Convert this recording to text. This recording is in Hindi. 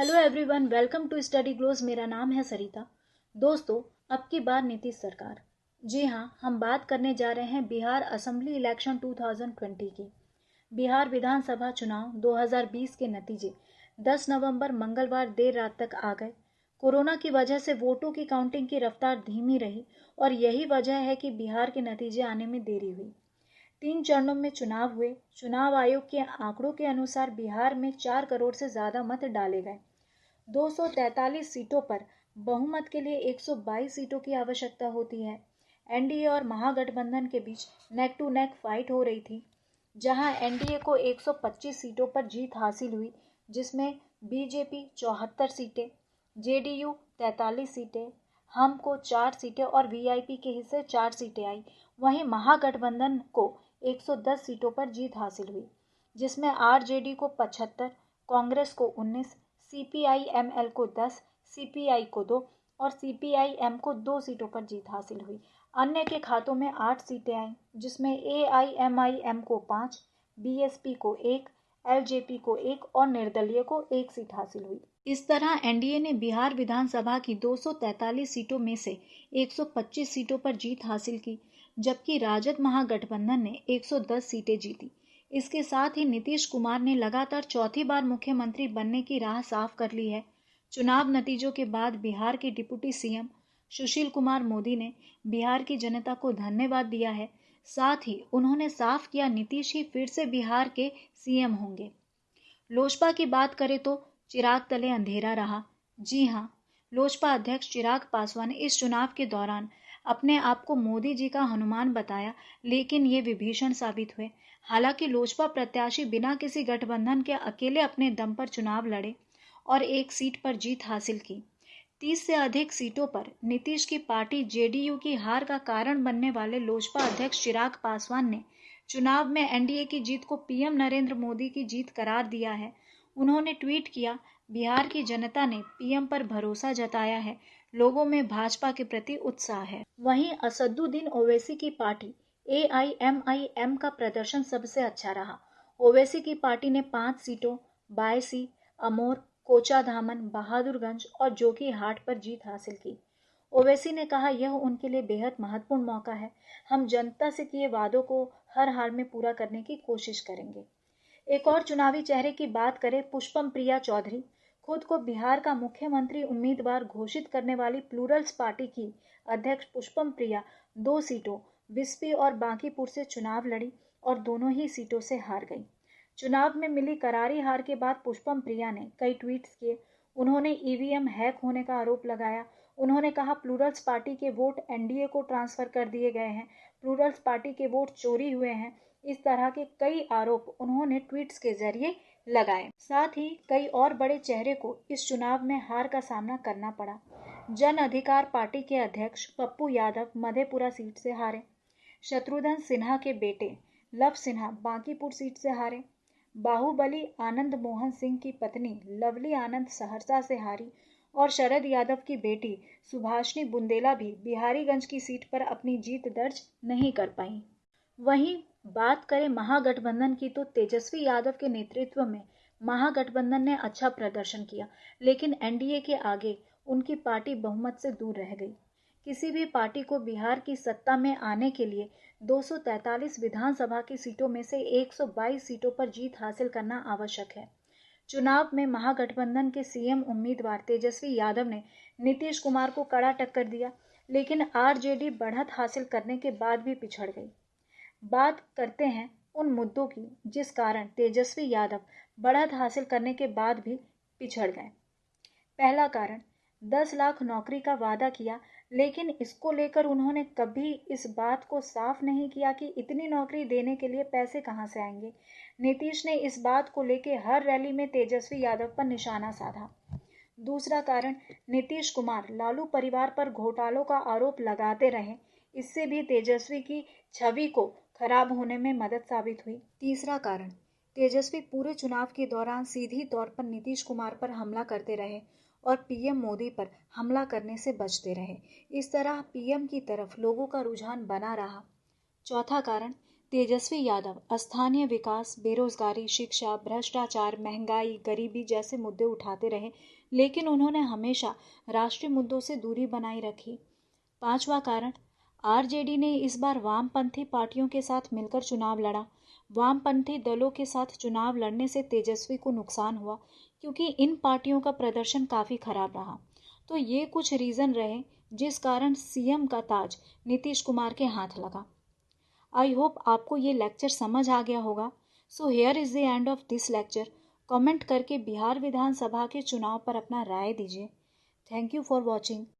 Hello everyone, welcome to study gloss. मेरा नाम है सरिता। दोस्तों, अब की बार नीतीश सरकार। जी हाँ, हम बात करने जा रहे हैं बिहार असेंबली इलेक्शन 2020 की। बिहार विधानसभा चुनाव 2020 के नतीजे 10 नवंबर मंगलवार देर रात तक आ गए। कोरोना की वजह से वोटों की काउंटिंग की रफ्तार धीमी रही और यही वजह है कि बिहार के नतीजे आने में देरी हुई। 3 चरणों में चुनाव हुए। चुनाव आयोग के आंकड़ों के अनुसार बिहार में 4 करोड़ से ज्यादा मत डाले गए। 243 सीटों पर बहुमत के लिए 122 सीटों की आवश्यकता होती है। एनडीए और महागठबंधन के बीच नेक टू नेक फाइट हो रही थी, जहां एनडीए को 125 सीटों पर जीत हासिल हुई, जिसमें बीजेपी 74 सीटें, जेडीयू 43 सीटें, हम को 4 सीटें और वीआईपी के हिस्से 4 सीटें आई। वहीं महागठबंधन को 110 सीटों पर जीत हासिल हुई, जिसमें आरजेडी को 75, कांग्रेस को 19, सीपीआईएमएल को 10, सीपीआई को 2 और सीपीआईएम को 2 सीटों पर जीत हासिल हुई। अन्य के खातों में 8 सीटें आईं, जिसमें एआईएमआईएम को 5, बीएसपी को 1, एलजेपी को 1 और निर्दलीय को 1 सीट हासिल हुई। इस तरह एनडीए ने बिहार विधानसभा की 243 सीटों में से 125 सीटों पर जीत हासिल की, जबकि राजद महागठबंधन ने 110 सीटें जीती। इसके साथ ही नीतीश कुमार ने लगातार चौथी बार मुख्यमंत्री बनने की राह साफ कर ली है। चुनाव नतीजों के बाद बिहार के डिप्टी सीएम सुशील कुमार मोदी ने बिहार की जनता को धन्यवाद दिया है। साथ ही उन्होंने साफ किया नीतीश ही फिर से बिहार के सीएम होंगे। लोजपा की बात करें तो चिराग तले अंधेरा रहा। जी हाँ, लोजपा अध्यक्ष चिराग पासवान ने इस चुनाव के दौरान अपने आप को मोदी जी का हनुमान बताया, लेकिन ये विभीषण साबित हुए। हालांकि लोजपा प्रत्याशी बिना किसी गठबंधन के अकेले अपने दम पर चुनाव लड़े और 1 सीट पर जीत हासिल की। 30 से अधिक सीटों पर नीतीश की पार्टी जेडीयू की हार का कारण बनने वाले लोजपा अध्यक्ष चिराग पासवान ने चुनाव में एनडीए की जीत को पीएम नरेंद्र मोदी की जीत करार दिया है। उन्होंने ट्वीट किया, बिहार की जनता ने पीएम पर भरोसा जताया है, लोगों में भाजपा के प्रति उत्साह है। वहीं असदुद्दीन ओवैसी की पार्टी एआईएमआईएम का प्रदर्शन सबसे अच्छा रहा। ओवैसी की पार्टी ने 5 सीटों बायसी, अमोर, कोचाधामन, बहादुरगंज और जोकीहाट पर जीत हासिल की। ओवैसी ने कहा, यह उनके लिए बेहद महत्वपूर्ण मौका है। हम जनता से किए वादों को हर हाल में पूरा करने की कोशिश करेंगे। एक और चुनावी चेहरे की बात करें, पुष्पम प्रिया चौधरी। खुद को बिहार का मुख्यमंत्री उम्मीदवार घोषित करने वाली प्लूरल्स पार्टी की अध्यक्ष पुष्पम प्रिया 2 सीटों विस्पी और बांकीपुर से चुनाव लड़ी और दोनों ही सीटों से हार गई। चुनाव में मिली करारी हार के बाद पुष्पम प्रिया ने कई ट्वीट्स किए। उन्होंने ईवीएम हैक होने का आरोप लगाया। उन्होंने कहा, प्लूरल्स पार्टी के वोट एनडीए को ट्रांसफर कर दिए गए हैं, प्लूरल्स पार्टी के वोट चोरी हुए हैं। इस तरह के कई आरोप उन्होंने ट्वीट्स के जरिए लगाए। साथ ही कई और बड़े चेहरे को इस चुनाव में हार का सामना करना पड़ा। जन अधिकार पार्टी के अध्यक्ष पप्पू यादव मधेपुरा सीट से हारे। शत्रुघ्न सिन्हा के बेटे लव सिन्हा बांकीपुर सीट से हारे। बाहुबली आनंद मोहन सिंह की पत्नी लवली आनंद सहरसा से हारी और शरद यादव की बेटी सुभाषिनी बुंदेला भी बिहारीगंज की सीट पर अपनी जीत दर्ज नहीं कर पाई। वहीं बात करें महागठबंधन की तो तेजस्वी यादव के नेतृत्व में महागठबंधन ने अच्छा प्रदर्शन किया, लेकिन एनडीए के आगे उनकी पार्टी बहुमत से दूर रह गई। किसी भी पार्टी को बिहार की सत्ता में आने के लिए 243 विधानसभा की सीटों में से 122 सीटों पर जीत हासिल करना आवश्यक है। चुनाव में महागठबंधन के सीएम उम्मीदवार तेजस्वी यादव ने नीतीश कुमार को कड़ा टक्कर दिया, लेकिन आरजेडी बढ़त हासिल करने के बाद भी पिछड़ गई। बात करते हैं उन मुद्दों की जिस कारण तेजस्वी यादव बढ़त हासिल करने के बाद भी पिछड़ गए। पहला कारण, 10 लाख नौकरी का वादा किया, लेकिन इसको लेकर उन्होंने कभी इस बात को साफ नहीं किया कि इतनी नौकरी देने के लिए पैसे कहां से आएंगे। नीतीश ने इस बात को लेकर हर रैली में तेजस्वी यादव पर निशाना साधा। दूसरा कारण, नीतीश कुमार लालू परिवार पर घोटालों का आरोप लगाते रहे, इससे भी तेजस्वी की छवि को खराब होने में मदद साबित हुई। तीसरा कारण, तेजस्वी पूरे चुनाव के दौरान सीधी तौर पर नीतीश कुमार पर हमला करते रहे और पीएम मोदी पर हमला करने से बचते रहे। इस तरह पीएम की तरफ लोगों का रुझान बना रहा। चौथा कारण, तेजस्वी यादव स्थानीय विकास, बेरोजगारी, शिक्षा, भ्रष्टाचार, महंगाई, गरीबी जैसे मुद्दे उठाते रहे, लेकिन उन्होंने हमेशा राष्ट्रीय मुद्दों से दूरी बनाई रखी। 5वां कारण, आरजेडी ने इस बार वामपंथी पार्टियों के साथ मिलकर चुनाव लड़ा। वामपंथी दलों के साथ चुनाव लड़ने से तेजस्वी को नुकसान हुआ क्योंकि इन पार्टियों का प्रदर्शन काफी खराब रहा। तो ये कुछ रीजन रहे जिस कारण सीएम का ताज नीतीश कुमार के हाथ लगा। आई होप आपको ये लेक्चर समझ आ गया होगा। So here is the end of this lecture. Comment करके बिहार विधानसभा के चुनाव पर अपना राय दीजिए। Thank you for watching.